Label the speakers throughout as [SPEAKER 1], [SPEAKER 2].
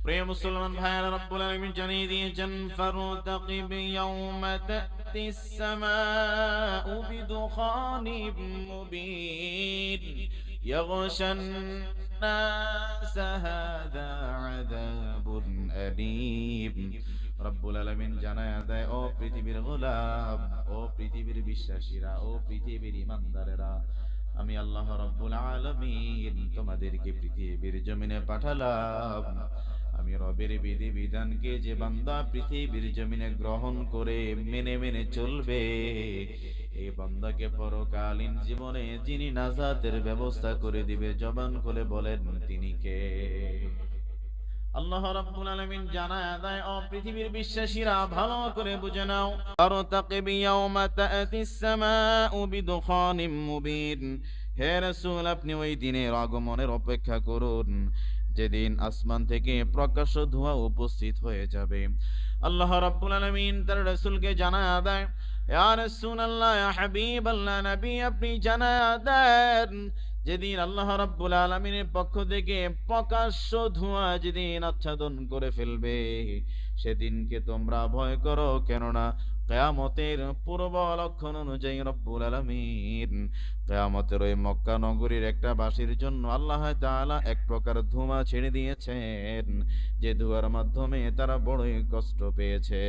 [SPEAKER 1] প্রিয় মুসলমান ভাইয়েরা, রব্বুল আলামিন জানিয়ে দিয়েছেন, ফারতাকিব ইয়াওমা তা'তিস সামাউ বিদুখানিম মুবিন ইয়াগশান নাস হাযা আযাবুন আলীম। রব্বুল আলামিন জানায়া দেয়, ও পৃথিবীর গোলাম, ও পৃথিবীর বিশ্বাসীরা, ও পৃথিবীর ঈমানদারেরা, আমি আল্লাহ রব্বুল আলামিন তোমাদেরকে পৃথিবীর জমিনে পাঠালাম। আমি রবের বিধি বিধানকে যে বান্দা পৃথিবীর জমিনে গ্রহণ করে মেনে মেনে চলবে, এই বান্দাকে পরকালীন জীবনে যিনি নাজাতের ব্যবস্থা করে দিবে, জবান খুলে বলেন তিনি কে? আল্লাহ রাব্বুল আলামিন জানায়া দেয়, ও পৃথিবীর বিশ্বাসীরা ভালো করে বুঝে নাও, ফারতাকিব ইয়াওমা তা'তিস সামাউ বিদুখানিম মুবিন। হে রাসূল, আপনি ওই দিনের আগমনের অপেক্ষা করুন যেদিন আসমান থেকে প্রকাশ্য ধোঁয়া উপস্থিত হয়ে যাবে। আল্লাহ রাব্বুল আলামিন তার রাসূলকে জানায়া দেয়, ইয়া রাসূলুল্লাহ, ইয়া হাবিবাল্লাহ, নবী আপনি জানায়া দেন, যেদিন আল্লাহ রাব্বুল আলামিনের পক্ষ থেকে প্রকাশ্য ধোঁয়া যেদিন আচ্ছাদন করে ফেলবে, সেদিনকে তোমরা ভয় করো, কেননা কিয়ামতের পূর্ব লক্ষণ অনুযায়ী রব্বুল আলামিন কিয়ামতের ওই মক্কা নগরীর একটা বাসীর জন্য আল্লাহ তাআলা এক প্রকার ধোঁয়া ছেড়ে দিয়েছেন, যে ধোঁয়ার মাধ্যমে তারা বড়ই কষ্ট পেয়েছে।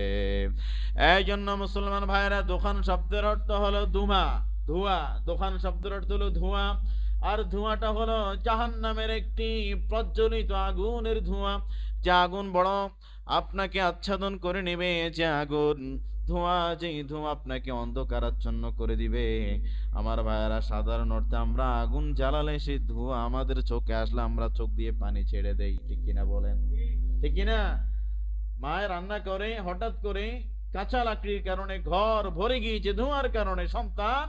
[SPEAKER 1] এই জন্য মুসলমান ভাইরা, দোকান শব্দের অর্থ হলো ধোঁয়া, ধোঁয়া, দোকান শব্দের অর্থ হলো ধোঁয়া। আর ধোঁয়াটা হলো জাহান্নামের একটি প্রজ্বলিত আগুনের ধোঁয়া, যে আগুন বড় আপনাকে আচ্ছাদন করে নেবে, যে আগুন ধোঁয়া, যেই ধোঁয়া আপনাকে অন্ধকারাচ্ছন্ন করে দিবে। আমার ভাইয়েরা, সাধারণ অর্থে আমরা আগুন জ্বালালে সেই ধোঁয়া আমাদের চোখে আসলে আমরা চোখ দিয়ে পানি ছেড়ে দেই, ঠিক কিনা বলেন? ঠিক কিনা? মায়ের রান্না করে হঠাৎ করে কাঁচা লাকড়ির কারণে ঘর ভরে গিয়েছে ধোঁয়ার কারণে, সন্তান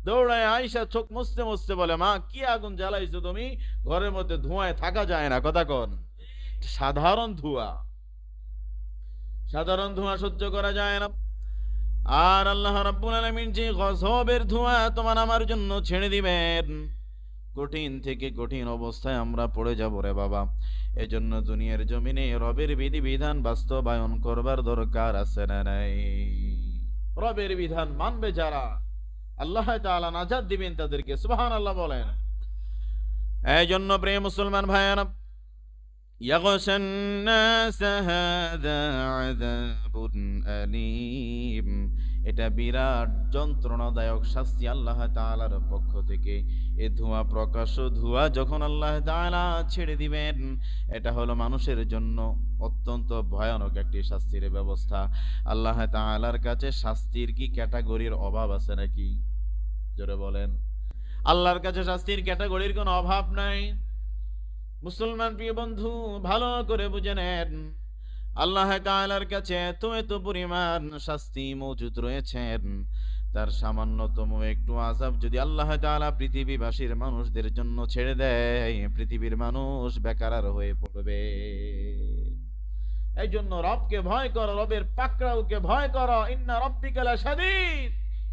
[SPEAKER 1] দৌড়ায় আয়সা চোখ মুছতে মুছতে বলে, মা কি আগুন জ্বালাইছো তুমি, ঘরের মধ্যে ধোঁয়ায় থাকা যায় না। কথা কন। সাধারণ ধোঁয়া, সাধারণ ধোঁয়া সহ্য করা যায় না। আর আল্লাহ রাব্বুল আলামিন যে গজবের ধোঁয়া তোমার আমার জন্য ছেড়ে দিবেন, কঠিন থেকে কঠিন অবস্থায় আমরা পড়ে যাব রে বাবা। এজন্য দুনিয়ার জমিনে রবের বিধি বিধান বাস্তবায়ন করবার দরকার আছে না নাই? রবের বিধান মানবে যারা, আল্লাহ তাআলা নাজাত দিবেন তাদেরকে। সুবহানাল্লাহ বলেন। এই জন্য প্রিয় মুসলমান ভাইয়েরা, ইয়াগশান নাস হাযা আযাবুন আলীম, এটা বিরাট যন্ত্রণাদায়ক শাস্তি আল্লাহ তাআলার পক্ষ থেকে। এই ধোঁয়া, প্রকাশ্য ধোঁয়া যখন আল্লাহ তাআলা ছেড়ে দিবেন, এটা হলো মানুষের জন্য অত্যন্ত ভয়ানক একটি শাস্তির ব্যবস্থা। আল্লাহ তাআলার কাছে শাস্তির কি ক্যাটাগরির অভাব আছে নাকি? জোরে বলেন। আল্লাহর কাছে শাস্তির ক্যাটাগরির কোনো অভাব নাই। মুসলমান প্রিয় বন্ধু, ভালো করে বুঝে নেন, আল্লাহ তাআলার কাছে এত পরিমাণ শাস্তি মজুদ রয়েছেন। তার সামান্যতম একটু আযাব যদি আল্লাহ তাআলা পৃথিবীবাসীর মানুষদের জন্য ছেড়ে দেয়, পৃথিবীর মানুষ বেকার হয়ে পড়বে। এই জন্য রবকে ভয় করো, রবের পাকড়াওকে ভয় করো। ইন্না রাব্বিকা লাশাদীদ,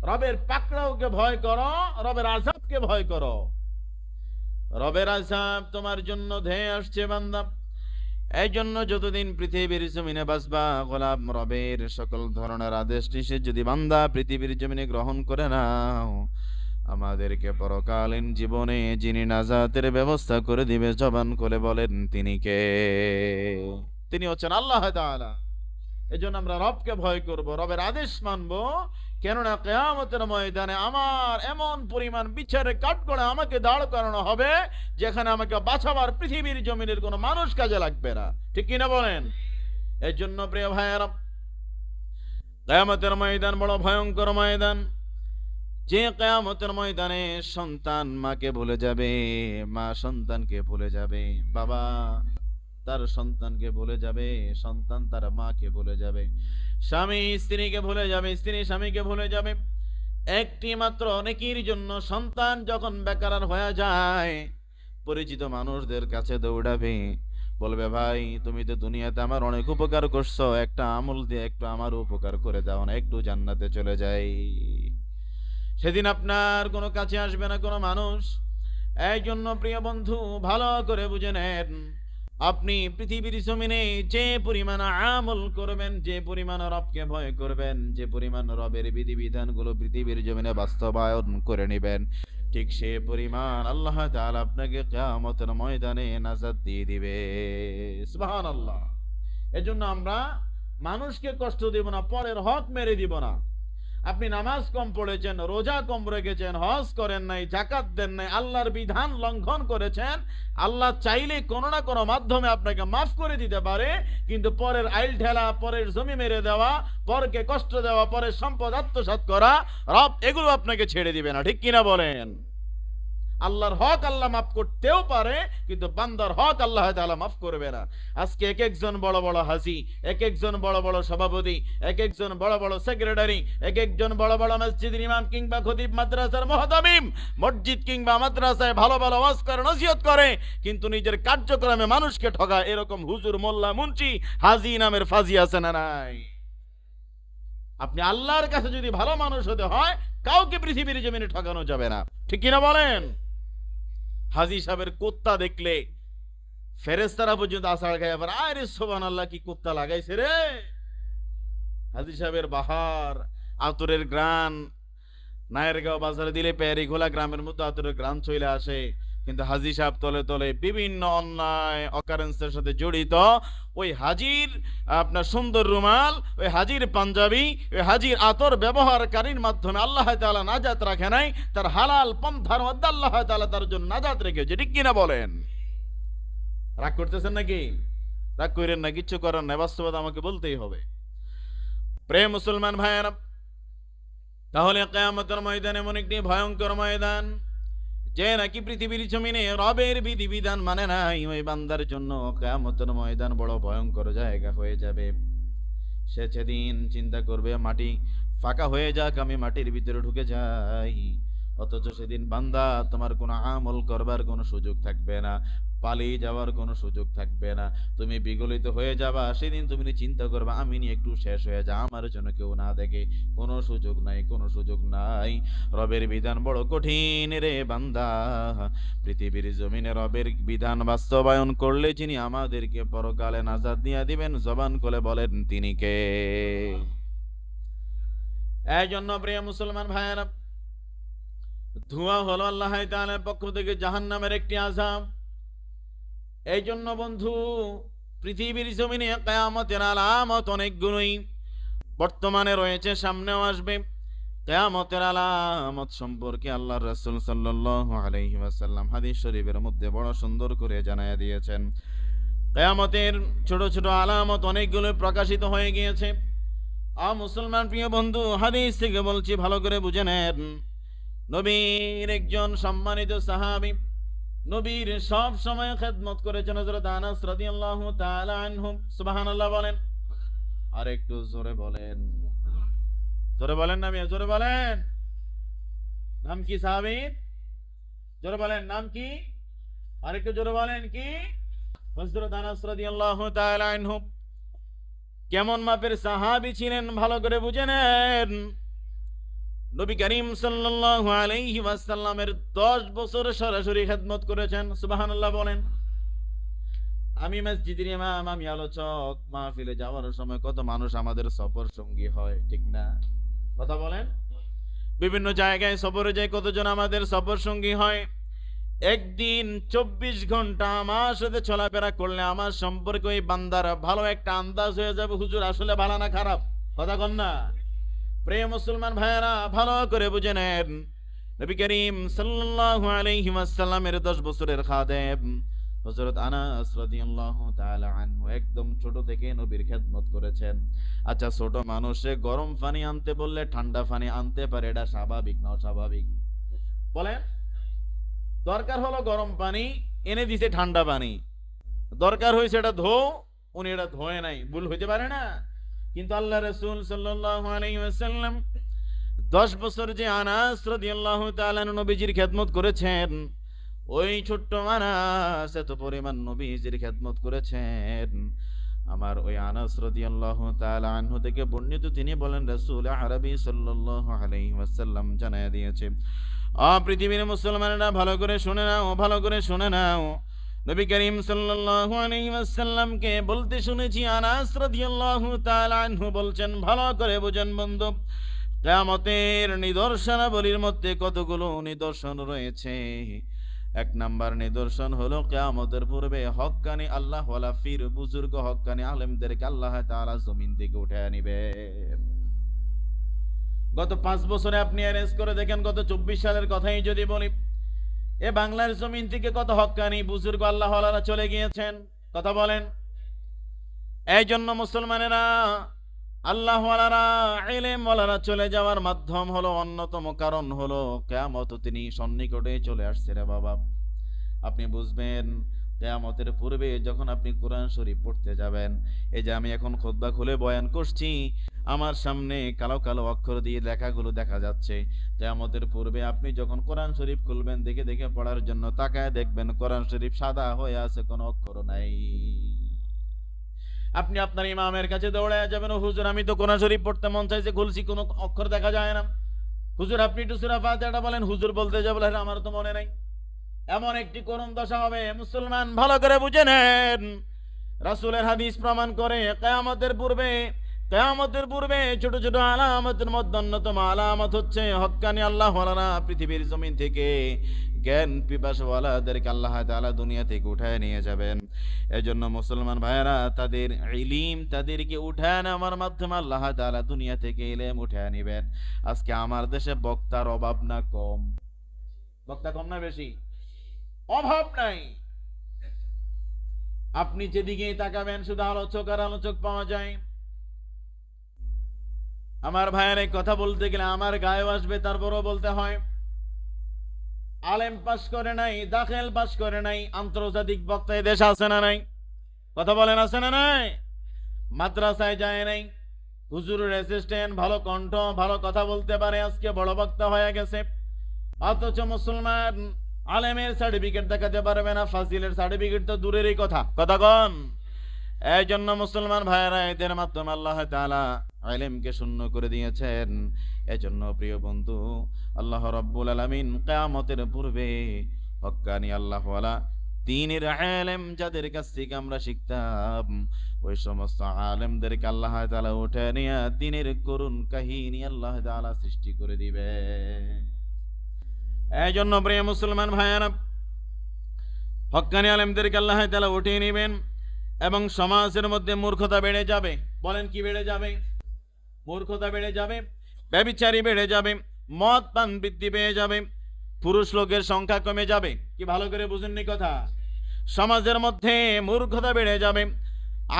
[SPEAKER 1] রবের পাকড়াওকে ভয় করো, রবের আযাবকে ভয় করো। রবের আযাব তোমার জন্য ধেয়ে আসছে বান্দা। এই জন্য যতদিন পৃথিবীর জমিনে বাঁচবা, গোলাম রবের সকল ধরনের আদেশ নিষেধ যদি বান্দা পৃথিবীর জমিনে গ্রহণ করে নাও, আমাদেরকে পরকালীন জীবনে যিনি নাজাতের ব্যবস্থা করে দিবে, জবান খুলে বলেন তিনি কে? তিনি হচ্ছেন আল্লাহ তাআলা। এজন্য আমরা রবকে ভয় করব, রবের আদেশ মানব। কেননা কিয়ামতের ময়দানে আমার এমন পরিমাণ বিচারে কাঠগড়ায় আমাকে দাঁড় করানো হবে, যেখানে আমাকে বাঁচাবার পৃথিবীর জমিনের কোনো মানুষ কাজে লাগবে না। ঠিক কিনা বলেন? এর জন্য প্রিয় ভাইয়েরা, কিয়ামতের ময়দান বড় ভয়ঙ্কর ময়দান। যে কিয়ামতের ময়দানে সন্তান মাকে ভুলে যাবে, মা সন্তানকে ভুলে যাবে, বাবা তার সন্তানকে ভুলে যাবে, সন্তান তার মাকে ভুলে যাবে, স্বামী স্ত্রীকে ভুলে যাবে, স্ত্রী স্বামীকে ভুলে যাবে। একটি মাত্র নেকির জন্য সন্তান যখন বেকার হয়ে যায়, পরিচিত মানুষদের কাছে দৌড়াবে, বলবে, ভাই তুমি তো দুনিয়াতে আমার অনেক উপকার করছো, একটা আমল দিয়ে একটু আমার উপকার করে দাও না, একটু জান্নাতে চলে যাই। সেদিন আপনার কোনো কাছে আসবে না কোনো মানুষ। এই জন্য প্রিয় বন্ধু, ভালো করে বুঝে নেন, আপনি পৃথিবীর জমিনে যে পরিমাণ আমল করবেন, যে পরিমাণ রবকে ভয় করবেন, যে পরিমাণ রবের বিধিবিধানগুলো পৃথিবীর জমিনে বাস্তবায়ন করে নেবেন, ঠিক সে পরিমাণ আল্লাহ তাআলা আপনাকে কিয়ামতের ময়দানে নাজাত দিয়ে দিবে। সুবহানাল্লাহ। এজন্য আমরা মানুষকে কষ্ট দেব না, পরের হক মেরে দিব না। আপনি নামাজ কম পড়েছেন, রোজা কম রেখেছেন, হজ করেন নাই, যাকাত দেন নাই, আল্লাহর বিধান লঙ্ঘন করেছেন, আল্লাহ চাইলে কোনো না কোনো মাধ্যমে আপনাকে মাফ করে দিতে পারে, কিন্তু পরের আইল ঠেলা, পরের জমি মেরে দেওয়া, পরকে কষ্ট দেওয়া, পরের সম্পদ আত্মসাৎ করা, রব এগুলো আপনাকে ছেড়ে দিবে না। ঠিক কিনা বলেন? আল্লাহর হক আল্লাহ মাফ করতেও পারে, কিন্তু বান্দার হক আল্লাহ তাআলা মাফ করবে না। আজকে এক একজন বড় বড় হাজি, এক একজন বড় বড় সভাপতি, এক একজন বড় বড় সেক্রেটারি, এক একজন বড় বড় মসজিদের ইমাম কিংবা খতিব, মাদ্রাসার মুহতামিম, মসজিদ কিংবা মাদ্রাসায় ভালো ভালো ওয়াজ করে, নসিহত করে, কিন্তু নিজের কার্যক্রমে মানুষকে ঠকায়। এরকম হুজুর, মোল্লা, মুন্সি, হাজি নামের ফাজি আছে না নাই? আপনি আল্লাহর কাছে যদি ভালো মানুষ হতে হয়, কাউকে পৃথিবীর জমিনে ঠকানো যাবে না। ঠিক কিনা বলেন? হাজি সাহেবের কুত্তা দেখলে ফেরেশতারা পর্যন্ত আষাঢ় গায়ে আবার, আরে সুবহানাল্লাহ, কি কুত্তা লাগাইছে রে। হাজি সাহেবের বাহার, আতরের গ্রান, নায়েরগাঁও বাজারে দিলে পেয়ারি ঘোলা গ্রামের মধ্যে আতরের গ্রান চলে আসে, কিন্তু হাজি সাহেব তলে তলে বিভিন্ন অন্যায় অকারেন্সের সাথে জড়িত। ওই হাজির আপনার সুন্দর রুমাল, ওই হাজির পাঞ্জাবি, ওই হাজির আতর ব্যবহারকারীর মাধ্যমে আল্লাহ তাআলা নাজাত রাখে নাই, তার হালাল পন্থার মধ্যে আল্লাহ তাআলা তার জন্য নাজাত রেখেছে। ঠিক কিনা বলেন? রাগ করতেছেন নাকি? রাগ করেন না, কিচ্ছু করার নাই, বাস্তবতা আমাকে বলতেই হবে। প্রিয় মুসলমান ভাইয়েরা, তাহলে কিয়ামতের ময়দান এমন একটি ভয়ঙ্কর ময়দান, যে নাকি পৃথিবীর জমিনে রবের বিধিবিধান মানে নাই, ওই বান্দার জন্য কিয়ামতের ময়দান বড় ভয়ঙ্কর জায়গা হয়ে যাবে। সে সেদিন চিন্তা করবে, মাটি ফাঁকা হয়ে যাক, আমি মাটির ভিতরে ঢুকে যাই। অথচ সেদিন বান্দা, তোমার কোনো আমল করবার কোনো সুযোগ থাকবে না, পালিয়ে যাওয়ার কোনো সুযোগ থাকবে না, তুমি বিগলিত হয়ে যাবা। সেদিন তুমি চিন্তা করবা, আমি নিয়ে একটু শেষ হয়ে যা, আমার জন্য কেউ না দেখে। কোনো সুযোগ নাই, কোনো সুযোগ নাই। রবের বিধান বড় কঠিন রে বান্দা। পৃথিবীর জমিনে রবের বিধান বাস্তবায়ন করলে যিনি আমাদেরকে পরকালে নাজাত দিয়ে দিবেন, জবান খুলে বলেন তিনি কে? এই জন্য প্রিয় মুসলমান ভাইয়েরা, ধোঁয়া হলো আল্লাহ তাআলার পক্ষ থেকে জাহান্নামের একটি আযাব। এই জন্য বন্ধু, পৃথিবীর জমিনে কিয়ামতের আলামত অনেকগুলোই বর্তমানে রয়েছে, সামনেও আসবে। কিয়ামতের আলামত সম্পর্কে আল্লাহর রাসূল সাল্লাল্লাহু আলাইহি ওয়াসাল্লাম হাদিস শরীফের মধ্যে বড় সুন্দর করে জানায়া দিয়েছেন। কিয়ামতের ছোট ছোট আলামত অনেকগুলো প্রকাশিত হয়ে গিয়েছে। মুসলমান প্রিয় বন্ধু, হাদিস থেকে বলছি, ভালো করে বুঝে নেন। নবীর একজন সম্মানিত সাহাবী, নবীর সব সময় খেদমত করেছেন, হযরত আনাস রাদিয়াল্লাহু তাআলা আনহু। সুবহানাল্লাহ বলেন। আর একটু জোরে বলেন, জোরে বলেন না, মিয়া জোরে বলেন। নাম কি সাহাবীর? জোরে বলেন, নাম কি? আর একটু জোরে বলেন, কি? হযরত আনাস রাদিয়াল্লাহু তাআলা আনহু কেমন মাপের সাহাবী ছিলেন, ভালো করে বুঝে নেন। নবী করিম সাল্লাল্লাহু আলাইহি ওয়াসাল্লামের 10 বছর সরাসরি খেদমত করেছেন। সুবহানাল্লাহ বলেন। আমি মসজিদের ইমাম, আমি আলোচক, মাহফিলে যাওয়ার সময় কত মানুষ আমাদের সফর সঙ্গী হয়, ঠিক না? কথা বলেন। বিভিন্ন জায়গায় সফরে যায়, কতজন আমাদের সফর সঙ্গী হয়। একদিন 24 ঘন্টা আমার সাথে চলাফেরা করলে আমার সম্পর্কে ওই বান্দার ভালো একটা আন্দাজ হয়ে যাবে, হুজুর আসলে ভালো না খারাপ। কথা কন না। প্রিয় মুসলমান ভাইয়েরা, ভালো করে বুঝে নেন। নবী করিম সাল্লাল্লাহু আলাইহি ওয়াসাল্লামের 10 বছরের খাদেম হযরত আনাস রাদিয়াল্লাহু তাআলা আনহু একদম ছোট থেকে নবীর খেদমত করেছেন। আচ্ছা, ছোট মানুষে গরম পানি আনতে বললে ঠান্ডা পানি আনতে পারে, এটা স্বাভাবিক না অস্বাভাবিক? বলেন। দরকার হলো গরম পানি, এনে দিছে ঠান্ডা পানি। দরকার হয়েছে এটা ধো, উনি এটা ধোয়ে নাই, ভুল হইতে পারে না? কিন্তু আল্লাহ রাসূল সাল্লাল্লাহু আলাইহি ওয়াসাল্লাম 10 বছর যে আনাস রাদিয়াল্লাহু তাআলা নবীজির খেদমত করেছেন, ওই ছোট্ট আনাস এত পরিমাণ নবীজির খেদমত করেছেন। আমার ওই আনাস রাদিয়াল্লাহু তাআলা আনহু থেকে বর্ণিত, তিনি বলেন রাসূল আরবি সাল্লাল্লাহু আলাইহি ওয়াসাল্লাম জানায়া দিয়েছে, পৃথিবীর মুসলমানেরা ভালো করে শুনে নাও, ভালো করে শুনে নাও। নবী করিম সাল্লাল্লাহু আলাইহি ওয়াসাল্লামকে বলতে শুনেছি, আনাস রাদিয়াল্লাহু তাআলা আনহু বলছেন, ভালো করে বুঝেন বন্ধু, কিয়ামতের নিদর্শনাবলীর মধ্যে কতগুলো নিদর্শন রয়েছে। এক নাম্বার নিদর্শন হলো কিয়ামতের পূর্বে হক্কানি আল্লাহ ওয়ালা ফির বুজুর্গ হক্কানি আলেমদেরকে আল্লাহ তাআলা জমিন থেকে উঠায় নিবেন। গত 5 বছরে আপনি অ্যারেঞ্জ করে দেখেন, গত 24 সালের কথাই যদি বলি, এ বাংলার জমিন থেকে কত হক্কানি বুজুর্গ আল্লাহ ওয়ালারা চলে গিয়েছেন, কথা বলেন। এই জন্য মুসলমানেরা, আল্লাহ ওয়ালারা, ইলম ওয়ালারা চলে যাওয়ার মাধ্যম হলো, অন্যতম কারণ হলো কিয়ামত তিনি সন্নিকটে চলে আসছে রে বাবা। আপনি বুঝবেন কিয়ামতের পূর্বে যখন আপনি কোরআন শরীফ পড়তে যাবেন, এই যে আমি এখন খুতবা খুলে বয়ান করছি, আমার সামনে কালো কালো অক্ষর দিয়ে লেখাগুলো দেখা যাচ্ছে। কিয়ামতের পূর্বে আপনি যখন কোরআন শরীফ খুলবেন, দেখে দেখে পড়ার জন্য তাকায় দেখবেন কোরআন শরীফ সাদা হয়ে আছে, কোনো অক্ষর নাই। আপনি আপনার ইমামের কাছে দৌড়ে যাবেন, ও হুজুর আমি তো কোরআন শরীফ পড়তে মন চাইছে, খুলছি কোনো অক্ষর দেখা যায় না। হুজুর আপনি একটু সূরা ফাতিহাটা বলেন, হুজুর বলতে যাবো আমার তো মনে নাই। এমন একটি করুণ দশা হবে। মুসলমান ভালো করে বুঝে নেন, রাসূলের হাদিস প্রমাণ করে কিয়ামতের পূর্বে ছোট ছোট আলামতের মধ্যে অন্যতম আলামত হচ্ছে হক্কানি আল্লাহ ওয়ালারা পৃথিবীর জমিন থেকে জ্ঞান পিপাসওয়ালাদেরকে আল্লাহ তাআলা দুনিয়া থেকে উঠায় নিয়ে যাবেন। এজন্য মুসলমান ভাইয়েরা, তাদের ইলম তাদেরকে উঠায় নেওয়ার মাধ্যমে আল্লাহ তাআলা দুনিয়া থেকে ইলম উঠায় নেবেন। আজকে আমার দেশে বক্তার অভাব না কম? বক্তা কম না বেশি? অভাব নাই। আপনি যেদিকে তাকাবেন শুধু আলোচক আর আলোচক পাওয়া যায়। আমার ভাইয়ের কথা বলতে গেলে আমার গায়ে আসবে, তারপরও বলতে হয়, আলেম পাস করে নাই, দাখিল পাস করে নাই, আন্তর্জাতিক বক্তা দেশ আছে না নাই? কথা বলেন, আছে না নাই? মাদ্রাসায় যায় নাই, হুজুরের অ্যাসিস্ট্যান্ট, ভালো কণ্ঠ, ভালো কথা বলতে পারে, আজকে বড় বক্তা হয়ে গেছে। অথচ মুসলমান আলেমের সার্টিফিকেট দেখাতে পারবে না, ফাজিলের সার্টিফিকেট তো দূরেরই কথা, কথা কন। এই জন্য মুসলমান ভাইয়েরা, এদের মাধ্যমে আল্লাহ তাআলা ইলমকে শূন্য করে দিয়েছেন। এজন্য প্রিয় বন্ধু, আল্লাহ রাব্বুল আলামিন কিয়ামতের পূর্বে হক্কানি আল্লাহ ওয়ালা দ্বীনের ইলম যাদের কাছ থেকে আমরা শিখতাম, ওই সমস্ত আলেমদেরকে আল্লাহ তাআলা উঠে নিয়ে দ্বীনের করুণ কাহিনী আল্লাহ তাআলা সৃষ্টি করে দিবে। এই জন্য প্রিয় মুসলমান ভাইয়েরা, হক্কানি আলেমদেরকে আল্লাহ তাআলা উঠিয়ে নেবেন এবং সমাজের মধ্যে মূর্খতা বেড়ে যাবে। বলেন কি বেড়ে যাবে? মূর্খতা বেড়ে যাবে, ব্যভিচারী বেড়ে যাবে, মদ পান বৃদ্ধি পেয়ে যাবে, পুরুষ লোকের সংখ্যা কমে যাবে। কি ভালো করে বুঝেননি কথা? সমাজের মধ্যে মূর্খতা বেড়ে যাবে,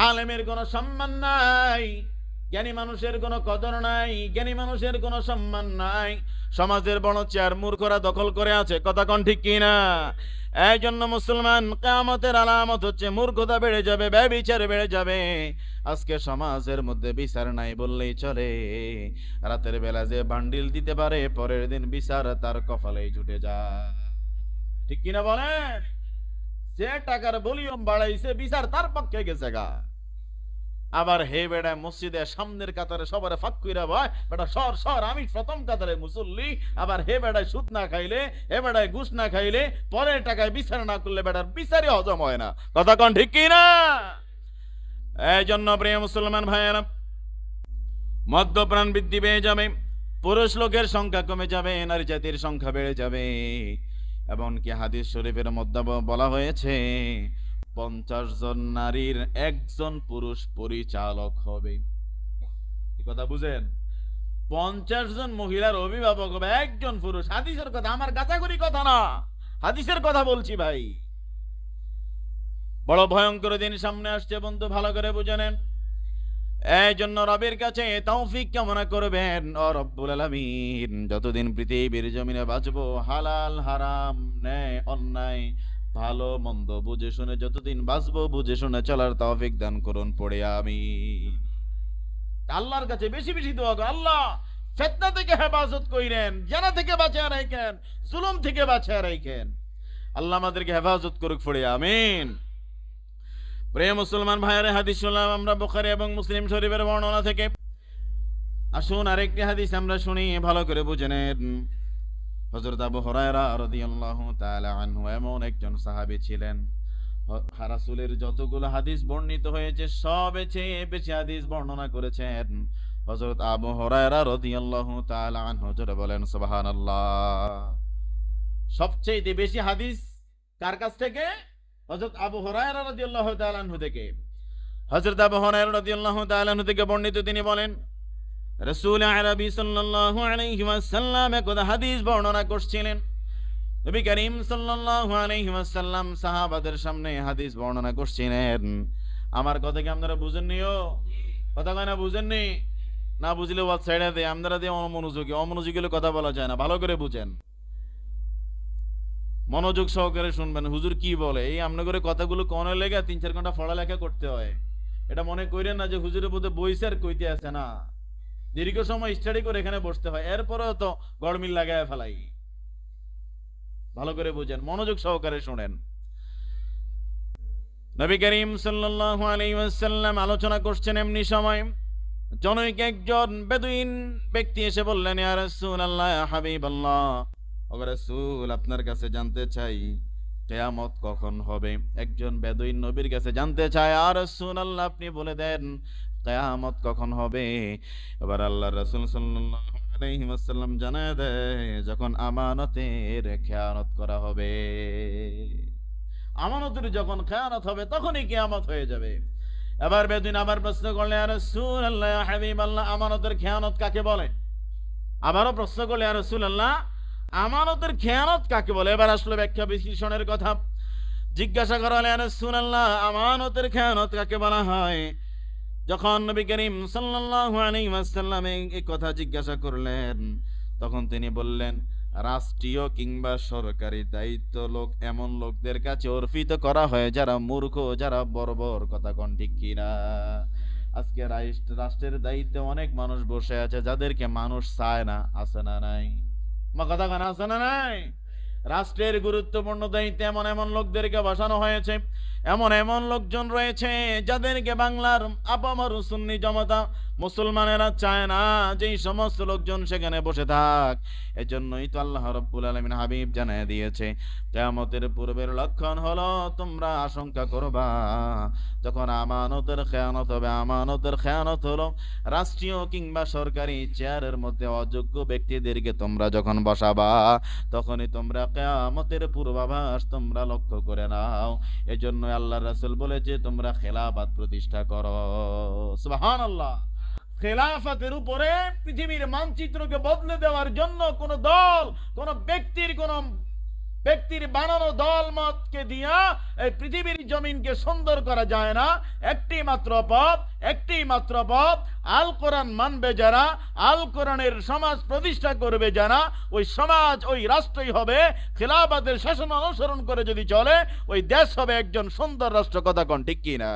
[SPEAKER 1] আলেমের কোনো সম্মান নাই, জ্ঞানী মানুষের কোনো কদর নাই, জ্ঞানী মানুষের কোনো সম্মান নাই। সমাজের বড় চেয়ার মূর্খরা দখল করে আছে, কথা কোন ঠিক কিনা? এই জন্য মুসলমান, কিয়ামতের আলামত হচ্ছে মূর্খতা বেড়ে যাবে, ব্যভিচার বেড়ে যাবে। আজকে সমাজের মধ্যে বিচার নাই বললেই চলে। রাতের বেলা যে বান্ডিল দিতে পারে, পরের দিন বিচার তার কপালেই জুটে যায়, ঠিক কিনা বলেন? যে টাকার ভলিউম বাড়াইছে, বিচার তার পক্ষে গেছে গা। আবার হে বেড়া মসজিদের সামনের কাতারে সবার ফাঁক কইরা ভাই বেটা সর সর, আমি প্রথম কাতারে মুসল্লি। আবার হে বেড়ায় সুদ না খাইলে, হে বেড়ায় ঘুষ না খাইলে, পরের টাকায় বিচার না করলে বেটার বিচারই হজম হয় না, কথা কোন ঠিক কি না? এই জন্য প্রিয় মুসলমান ভাইয়েরা, মদ্যপান বৃদ্ধি পেয়ে যাবে, পুরুষ লোকের সংখ্যা কমে যাবে, নারী জাতির সংখ্যা বেড়ে যাবে। এমনকি হাদিস শরীফের মধ্যে বলা হয়েছে 50 জন নারীর একজন পুরুষ পরিচালক হবে। কি কথা বুঝেন? 50 জন মহিলার অভিভাবক হবে, একজন পুরুষ। হাদিসের কথা, আমার গাছাগুড়ি কথা না, হাদিসের কথা বলছি ভাই। বড় ভয়ঙ্কর দিন সামনে আসছে বন্ধু, ভালো করে বুঝে নেন। এই জন্য রবের কাছে তৌফিক কামনা করবেন, ও রব্বুল আলামিন যতদিন পৃথিবীর জমিনে বাঁচবো, হালাল হারাম ন্যায় অন্যায় ভালো মন্দ বুঝে শুনে যতদিন বাঁচবো, বুঝে শুনে চলার তৌফিক দান করুন, পড়ে আমিন। আল্লাহর কাছে বেশি বেশি দোয়া করুন, আল্লাহ ফিতনা থেকে হেফাজত কইরেন, জানা থেকে বাঁচিয়ে রাখেন, জুলুম থেকে বাঁচিয়ে রাখেন। আল্লাহ আমাদেরকে হেফাজত করুক, পড়ে আমিন। প্রিয় মুসলমান ভাইয়েরা, হাদিস শুনলাম আমরা বুখারী এবং মুসলিম শরীফের বর্ণনা থেকে। আসুন আরেকটি হাদিস আমরা শুনি, ভালো করে বুঝে নেন। হযরত আবু হুরায়রা রাদিয়াল্লাহু তাআলা আনহু এমন একজন সাহাবী ছিলেন, রাসূলের যতগুলো হাদিস বর্ণিত হয়েছে সবের চেয়ে বেশি হাদিস বর্ণনা করেছেন হযরত আবু হুরায়রা রাদিয়াল্লাহু তাআলা আনহু। জোরে বলেন সুবহানাল্লাহ। সবচেয়ে বেশি হাদিস কার কাছ থেকে? হযরত আবু হুরায়রা রাদিয়াল্লাহু তাআলা আনহু থেকে। হযরত আবু হুরায়রা রাদিয়াল্লাহু তাআলা আনহু থেকে বর্ণিত, তিনি বলেন রাসূল আরবি সাল্লাল্লাহু আলাইহি ওয়াসাল্লাম একদা হাদিস বর্ণনা করছিলেন। নবী করিম সাল্লাল্লাহু আলাইহি ওয়াসাল্লাম সাহাবাদের সামনে হাদিস বর্ণনা করছিলেন। আমার কথা কি আপনারা বুঝেননিও? কথা কয় না, বুঝেননি? না বুঝলে ওয়াজ ছেড়ে দেয়, আপনারা দিয়ে অমনোযোগী হলে কথা বলা যায় না। ভালো করে বুঝেন, মনোযোগ সহকারে শুনবেন হুজুর কি বলে। এই আমনে করে কথাগুলো কোনে লেগে 3-4 ঘন্টা পড়ালেখা করতে হয়। এটা মনে করেন না যে হুজুরের বোধে বইছে আর কইতে আছে না, দীর্ঘ সময় স্টাডি করে এখানে বসতে হয়, এরপরেও তো গড়মিল লাগায় ফেলাই। ভালো করে বুঝেন, মনোযোগ সহকারে শুনেন। নবী করিম সাল্লাল্লাহু আলাইহি ওয়াসাল্লাম আলোচনা করছেন, এমনি সময় জনৈক একজন বেদুইন ব্যক্তি এসে বললেন, ইয়া রাসূলুল্লাহ, ইয়া হাবিবাল্লাহ, ও রাসূল, আপনার কাছে জানতে চাই কিয়ামত কখন হবে। একজন বেদুইন নবীর কাছে জানতে চায়, ইয়া রাসূলুল্লাহ, আপনি বলে দেন কিয়ামত কখন হবে। এবার আল্লাহর রাসূল সাল্লাল্লাহু আলাইহি ওয়াসাল্লাম জানায় দেয়, যখন আমানতের খেয়ানত করা হবে। আমানতের যখন খেয়ানত হবে তখনই কিয়ামত হয়ে যাবে। এবার বেদুইন আবার প্রশ্ন করলে, ইয়া রাসূলুল্লাহ, ইয়া হাবিবাল্লাহ, আমানতের খেয়ানত কাকে বলে? আবারও প্রশ্ন করলে, ইয়া রাসূলুল্লাহ, আমানতের খেয়ানত কাকে বলে? এবার আসলে ব্যাখ্যা বিশ্লেষণের কথা জিজ্ঞাসা করা হলে, ইয়া রাসূলুল্লাহ, আমানতের খেয়ানত কাকে বলা হয়? যখন নবী করিম সাল্লাল্লাহু আলাইহি ওয়াসাল্লাম এই কথা জিজ্ঞাসা করলেন, তখন তিনি বললেন, রাষ্ট্রীয় কিংবা সরকারি দায়িত্ব লোক এমন লোকদের কাছে অর্পিত করা হয় যারা মূর্খ, যারা বর্বর। কথা কোন ঠিক কিনা? আজকে রাষ্ট্রের দায়িত্বে অনেক মানুষ বসে আছে যাদেরকে মানুষ চায় না, আছে না নাই? আমার কথা কেন, আছে না নাই? রাষ্ট্রের গুরুত্বপূর্ণ দায়িত্বে এমন এমন লোকদেরকে বসানো হয়েছে, এমন এমন লোকজন রয়েছে যাদেরকে বাংলার আপামর সুন্নি জনতা মুসলমানেরা চায় না যেই সমস্ত লোকজন সেখানে বসে থাক। এজন্যই তো আল্লাহ রাব্বুল আলামিন হাবিব জানিয়ে দিয়েছে, কিয়ামতের পূর্বের লক্ষণ হলো তোমরা আশঙ্কা করবা যখন আমানতের খেয়ানত হবে। আমানতের খেয়ানত হলো রাষ্ট্রীয় কিংবা সরকারি চেয়ারের মধ্যে অযোগ্য ব্যক্তিদেরকে তোমরা যখন বসাবা, তখনই তোমরা কিয়ামতের পূর্বাভাস তোমরা লক্ষ্য করে নাও। এজন্য আল্লাহর রাসূল বলেছে, তোমরা খেলাফত প্রতিষ্ঠা করো। সুবহানাল্লাহ। খেলাফতের উপরে পৃথিবীর মানচিত্রকে বদলে দেওয়ার জন্য কোন দল, কোন ব্যক্তির বানানো দল মতকে দিয়া এই পৃথিবীর জমিনকে সুন্দর করা যায় না। একটি মাত্র পথ, আল কোরআন মানবে যারা, আল কোরআনের সমাজ প্রতিষ্ঠা করবে যারা, ওই সমাজ, ওই রাষ্ট্রই হবে খেলাফতের শাসন অনুসরণ করে যদি চলে, ওই দেশ হবে একজন সুন্দর রাষ্ট্র। কথা কোন ঠিক কিনা?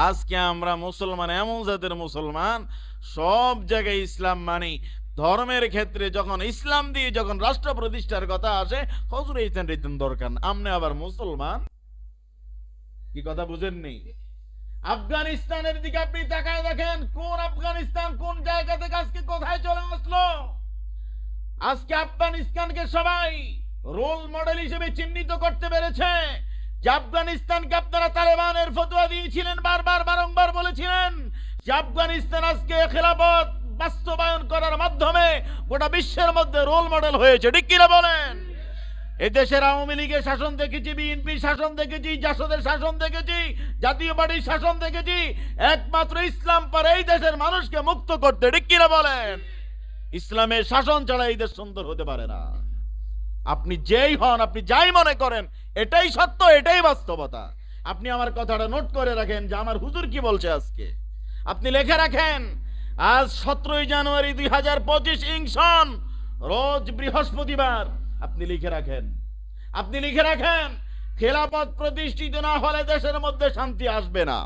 [SPEAKER 1] আজকে আমরা মুসলমান, এমন জাতের মুসলমান, সব জায়গায় ইসলাম মানি, ধর্মের ক্ষেত্রে যখন ইসলাম দিয়ে যখন রাষ্ট্র প্রতিষ্ঠার কথা আসে, হুজুর এইতেন দরকার। আমনে আবার মুসলমান, কি কথা বুঝেননি? আফগানিস্তানের দিকে আপনি তাকায় দেখেন, কোন আফগানিস্তান কোন জায়গা থেকে আজকে কোথায় চলে আসলো। আজকে আফগানিস্তানকে সবাই রোল মডেল হিসেবে চিহ্নিত করতে পেরেছে। যে আফগানিস্তানকে আপনারা তালেবানের ফতোয়া দিয়েছিলেন, বারংবার বলেছিলেন যে আফগানিস্তান আজকে খেলাফত বাস্তবায়ন করার মাধ্যমে গোটা বিশ্বের মধ্যে রোল মডেল হয়েছে। ঠিক কিনা বলেন? এই দেশের আওয়ামী লীগের শাসন দেখেছি, বিএনপির শাসন দেখেছি, জাসদের শাসন দেখেছি, জাতীয় পার্টির শাসন দেখেছি। একমাত্র ইসলাম পারে এই দেশের মানুষকে মুক্ত করতে। ঠিক কিনা বলেন? ইসলামের শাসন ছাড়া এই দেশ সুন্দর হতে পারে না। আপনি যেই হন, আপনি যাই মনে করেন, এটাই সত্য, এটাই বাস্তবতা। আপনি আমার কথাটা নোট করে রাখেন যে আমার হুজুর কি বলছে আজকে। আপনি লিখে রাখেন, আজ 17 জানুয়ারি 2025 ইংসন, রোজ বৃহস্পতিবার। আপনি লিখে রাখেন, খেলাফত প্রতিষ্ঠিত না হলে দেশের মধ্যে শান্তি আসবে না।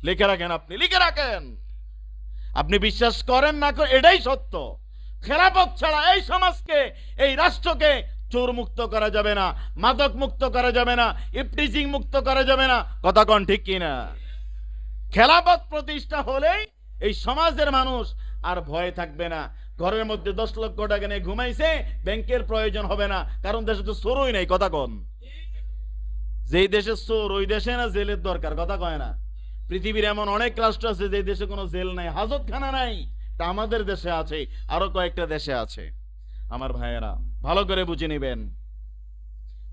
[SPEAKER 1] লিখে রাখেন, আপনি লিখে রাখেন। আপনি বিশ্বাস করেন না করেন, এটাই সত্য। খেলাফত ছাড়া এই সমাজকে, এই রাষ্ট্রকে চোর মুক্ত করা যাবে না, মাদক মুক্ত করা যাবে না, ইফটিজিং মুক্ত করা যাবে না। কথা কোন ঠিক কিনা? খেলাফত প্রতিষ্ঠা হলেই এই সমাজের মানুষ আর ভয় থাকবে না। ঘরের মধ্যে 10 লক্ষ টাকা নিয়ে ঘুমাইছে, ব্যাংকের প্রয়োজন হবে না, কারণ দেশে তো চোরই নাই। কথা কোন? যেই দেশে চোর ওই দেশে না জেলের দরকার, কথা কয় না। পৃথিবীর এমন অনেক রাষ্ট্র আছে যে দেশে কোনো জেল নাই, হাজতখানা নাই, তা আমাদের দেশে আছে, আরো কয়েকটা দেশে আছে। আমার ভাইয়েরা ভালো করে বুঝে নেবেন,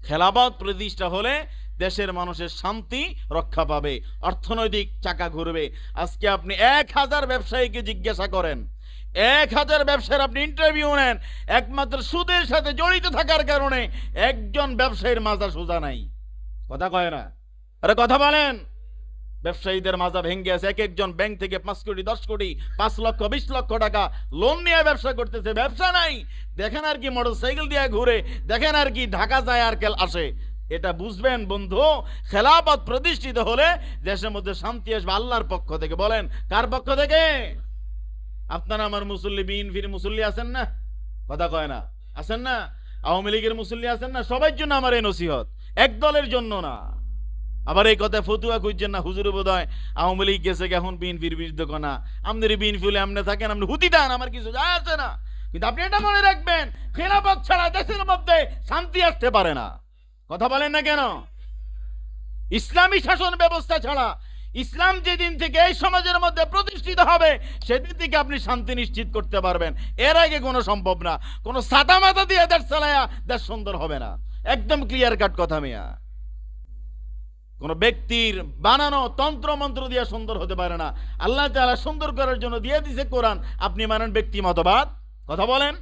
[SPEAKER 1] খেলাফত প্রতিষ্ঠা হলে দেশের মানুষের শান্তি রক্ষা পাবে, অর্থনৈতিক চাকা ঘুরবে। আজকে আপনি 1000 ব্যবসায়ীকে জিজ্ঞাসা করেন, 1000 ব্যবসায়ীর আপনি ইন্টারভিউ নেন, একমাত্র সুদের সাথে জড়িত থাকার কারণে একজন ব্যবসায়ীর মাজা সোজা নাই, কথা কয় না। আরে কথা বলেন, ব্যবসায়ীদের মাজা ভেঙে আছে। এক একজন ব্যাংক থেকে 5 কোটি 10 কোটি 5 লক্ষ 20 লক্ষ টাকা লোন নিয়ে ব্যবসা করতেছে, ব্যবসা নাই। দেখেন আর কি মোটরসাইকেল দিয়ে ঘুরে, দেখেন আর কি ঢাকা যায় আর কেল আসে। এটা বুঝবেন বন্ধু, খেলাফত প্রতিষ্ঠিত হলে দেশের মধ্যে শান্তি আসবে আল্লাহর পক্ষ থেকে। বলেন কার পক্ষ থেকে? আপনারা আমার মুসল্লি, বিএনপির মুসল্লি আছেন না, কথা কয় না, আছেন না? আওয়ামী লীগের মুসল্লি আছেন না? সবার জন্য আমার এই নসিহত, এক দলের জন্য না। আবার এই কথা ফতুয়া খুঁজছেন না, হুজুর বোধ হয় আওয়ামী লীগ গেছে এখন বিএনপির বিরুদ্ধে কোনা, আমাদের বিএনপি হলে আপনি থাকেন, আপনি হুতি দেন, আমার কিছু যায় আছে না। কিন্তু আপনি এটা মনে রাখবেন, খেলাফত ছাড়া দেশের মধ্যে শান্তি আসতে পারে না। কথা বলেন না কেন? ইসলামী শাসন ব্যবস্থা ছাড়া, ইসলাম যেদিন থেকে এই সমাজের মধ্যে প্রতিষ্ঠিত হবে সেদিন থেকে আপনি শান্তি নিশ্চিত করতে পারবেন। এর আগে কোনো সম্ভব না। কোনো সাদা মাথা দিয়ে দেশ চালায়া দেশ সুন্দর হবে না, একদম ক্লিয়ার কাট কথা মিয়া। কোন ব্যক্তির বানানো তন্ত্র মন্ত্র দিয়ে সুন্দর হতে পারে না। আল্লাহ তাআলা সুন্দর করার জন্য দিয়ে দিয়েছে কোরআন, আপনি মানেন ব্যক্তি মতবাদ। কথা বলেন,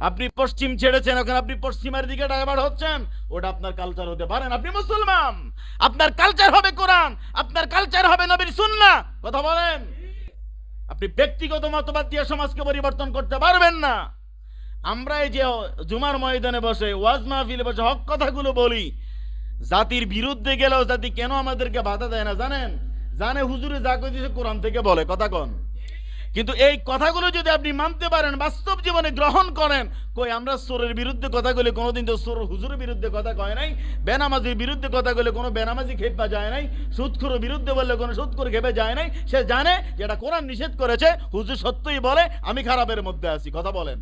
[SPEAKER 1] আপনি পশ্চিম ছেড়েছেন, এখন আপনি পশ্চিমের দিকে ডাইভার্ট হচ্ছেন, ওটা আপনার কালচার হতে পারেন। আপনি মুসলমান, আপনার কালচার হবে কোরআন, আপনার কালচার হবে নবীর সুন্নাহ। কথা বলেন, আপনি ব্যক্তিগত মতবাদ দিয়ে সমাজকে পরিবর্তন করতে পারবেন না। আমরা এই যে জুমার ময়দানে বসে ওয়াজ মাহফিলে বসে হক কথাগুলো বলি, জাতির বিরুদ্ধে গেলেও জাতি কেন আমাদেরকে বাধা দেয় না জানেন? জানে হুজুরে যা কই দিয়েছে কোরআন থেকে বলে, কথা কন। কিন্তু এই কথাগুলো যদি আপনি মানতে পারেন, বাস্তব জীবনে গ্রহণ করেন, কই আমরা চোরের বিরুদ্ধে কথা বলে কোনোদিন তো চোর হুজুরের বিরুদ্ধে কথা কয় নাই, বেনামাজির বিরুদ্ধে কথা বলে কোনো বেনামাজি খেপা যায় নাই, সুদখোরের বিরুদ্ধে বললে কোনো সুদখোর খেপে যায় নাই। সে জানে যেটা কোরআন নিষেধ করেছে, হুজুর সত্যই বলে আমি খারাপের মধ্যে আছি। কথা বলেন,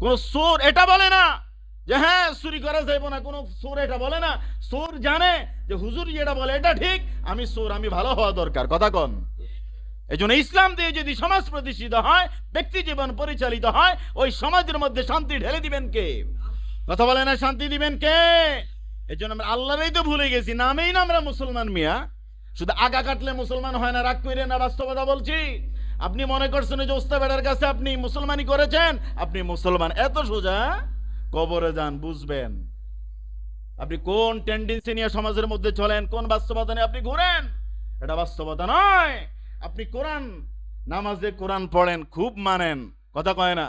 [SPEAKER 1] কোন চোর এটা বলে না যে হ্যাঁ চুরি করা যাইব না, কোন চোর এটা বলে না। চোর জানে যে হুজুর যেটা বলে এটা ঠিক, আমি চোর, আমি ভালো হওয়া দরকার। কথা কন। এই জন্য ইসলাম দিয়ে যদি সমাজ প্রতিষ্ঠিত হয়, ব্যক্তি জীবন পরিচালিত হয়, ওই সমাজের মধ্যে শান্তি ঢেলে দিবেন কে? কথা বলে না, শান্তি দিবেন কে? এই জন্য আমরা আল্লাহরই তো ভুলে গেছি, নামেই না আমরা মুসলমান মিয়া। শুধু আগা কাটলে মুসলমান হয় না, রাগ করে না, বাস্তবতা বলছি। আপনি মনে করছেন যে ওস্তাদ বেটার কাছে আপনি মুসলমানি করেছেন, আপনি মুসলমান, এত সোজা? কবরে যান বুঝবেন। আপনি কোন টেন্ডেন্সি নিয়ে সমাজের মধ্যে চলেন, কোন বাস্তবতা নিয়ে আপনি ঘুরেন, এটা বাস্তবতা নয়। আপনি কোরআন, নামাজে কোরআন পড়েন, খুব মানেন, কথা কয় না।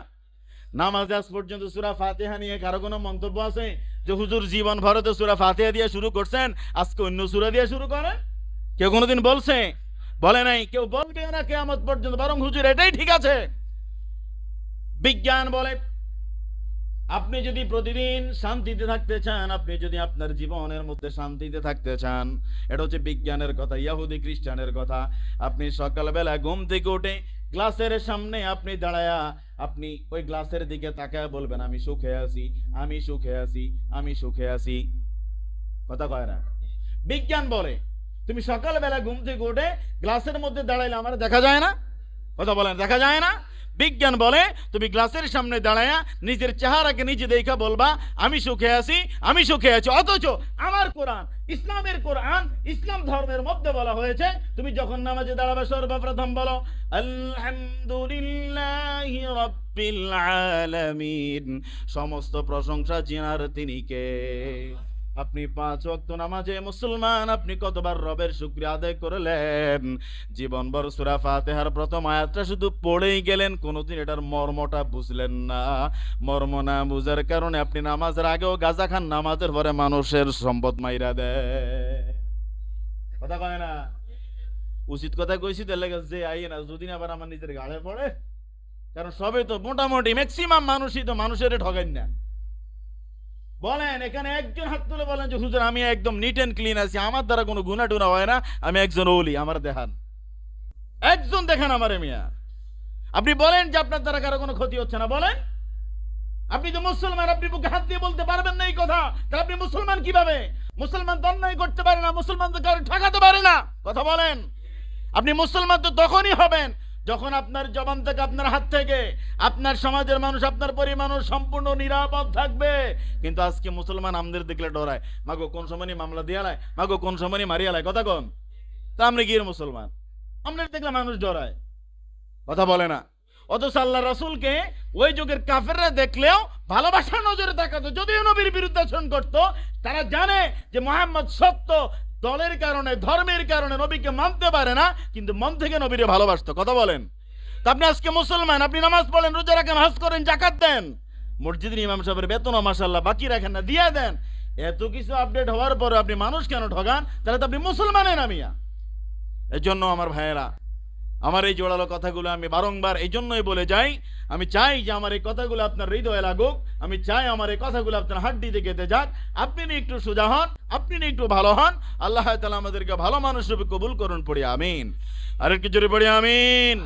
[SPEAKER 1] নামাজে আজ পর্যন্ত সূরা ফাতিহা নিয়ে কারো কোনো মন্তব্য আছে যে হুজুর জীবন ভরতে সূরা ফাতিহা দিয়ে শুরু করছেন, আজকে অন্য সূরা দিয়ে শুরু করেন? কেউ কোনোদিন বলছে? বলে নাই, কেউ বলবে না কিয়ামত পর্যন্ত। বরং হুজুর এটাই ঠিক আছে। বিজ্ঞান বলে আপনি যদি প্রতিদিন শান্তিতে থাকতে চান, আপনি যদি আপনার জীবনের মধ্যে শান্তিতে থাকতে চান, এটা হচ্ছে বিজ্ঞানের কথা, ইহুদি খ্রিস্টানের কথা। আপনি সকালবেলা ঘুম থেকে উঠে গ্লাসের সামনে আপনি দাঁড়ায়া আপনি ওই গ্লাসের দিকে তাকায় বলবেন আমি সুখে আছি, আমি সুখে আছি, আমি সুখে আছি। কথা কয় না? বিজ্ঞান বলে তুমি সকালবেলা ঘুম থেকে উঠে গ্লাসের মধ্যে দাঁড়াইলে আমার দেখা যায় না। কথা বলেন, দেখা যায় না? বিজ্ঞান বলে তুমি গ্লাসের সামনে দাঁড়ায়া নিজের চেহারাকে নিজে দেখা বলবা আমি সুখে আছি, আমি সুখে আছি। অথচ আমার কোরআন, ইসলামের কোরআন, ইসলাম ধর্মের মধ্যে বলা হয়েছে তুমি যখন নামাজে দাঁড়াবে সর্বপ্রথম বলো আলহামদুলিল্লাহি রাব্বিল আলামিন, সমস্ত প্রশংসা যিনার তিনি কে। আপনি 5 ওয়াক্ত নামাজে মুসলমান, আপনি কতবার রবের শুকরিয়া আদায় করলেন? জীবনভর সূরা ফাতিহার প্রথম আয়াতটা শুধু পড়েই গেলেন, কোনোদিন এটার মর্মটা বুঝলেন না। মর্ম না বুঝার কারণে আপনি নামাজের আগেও গাঁজা খান, নামাজের পরে মানুষের সম্পদ মাইরা দেয়। কথা কয় না? উচিত কথা কইছি তাহলে যে আইয়ে না যদি আবার আমার নিজের গাড়ে পড়ে, কারণ সবে তো মোটামুটি ম্যাক্সিমাম মানুষই তো মানুষের ঠগাইন না। বলেন এখানে একজন হাত তুলে বলেন যে হুজুর আমি একদম নিট এন্ড ক্লিন আছি, আমার দ্বারা কোনো গুনাহ টুনা হয় না, আমি একজন ওলি, আমার দেখান একজন, দেখান আমারে মিয়া। আপনি বলেন যে আপনার দ্বারা কারো কোনো ক্ষতি হচ্ছে না, বলেন। আপনি তো মুসলমান, আপনি বুকে হাত দিয়ে বলতে পারবেন না এই কথা, তাহলে আপনি মুসলমান কিভাবে? মুসলমান তো অন্যায় করতে পারে না, মুসলমান তো কারো ঠকাতে পারে না। কথা বলেন। আপনি মুসলমান তো তখনই হবেন যখন আপনার জবান থেকে, আপনার হাত থেকে, আপনার সমাজের মানুষ, আপনার পরিবার মানুষ সম্পূর্ণ নিরাপদ থাকবে। কিন্তু আজকে মুসলমান আমাদের দেখলে ডরায়, মাগো কোন সময় মামলা দিয়ালায়, মাগো কোন সময় মারিয়ালায়। কথা কন, তা আমরা গিয়ে মুসলমান, আমাদের দেখলে মানুষ ডরায়, কথা বলে না। অথচ আল্লাহ রাসূলকে ওই যুগের কাফেররা দেখলেও ভালোবাসার নজরে তাকাতো, যদিও নবীর বিরুদ্ধে আচরণ করত। তারা জানে যে মুহাম্মদ সত্য, দলের কারণে, ধর্মের কারণে নবীকে মানতে পারে না, কিন্তু মন থেকে নবীরে ভালোবাসতো। কথা বলেন। তা আপনি আজকে মুসলমান, আপনি নামাজ পড়েন, রোজা রাখেন, হজ করেন, জাকাত দেন, মসজিদের ইমাম সাহেবের বেতন মাশাআল্লাহ বাকি রাখেন না, দিয়ে দেন। এত কিছু আপডেট হওয়ার পরে আপনি মানুষ কেন ঠগান? তাহলে তো আপনি মুসলমানের নামিয়া। এই জন্য আমার ভাইয়েরা, আমার এই জোড়ালো কথাগুলো আমি বারংবার এই জন্যই বলে যাই, আমি চাই যে আমার এই কথাগুলো আপনার হৃদয়ে লাগুক, আমি চাই আমার এই কথাগুলো আপনার হাড্ডিতে গেঁথে যাক। আপনি একটু সোজা হন, আপনি একটু ভালো হন, আল্লাহ তাআলা আমাদেরকে ভালো মানুষ রূপে কবুল করুন। পড়ি আমিন। আরেকটু জোরে পড়ি আমিন।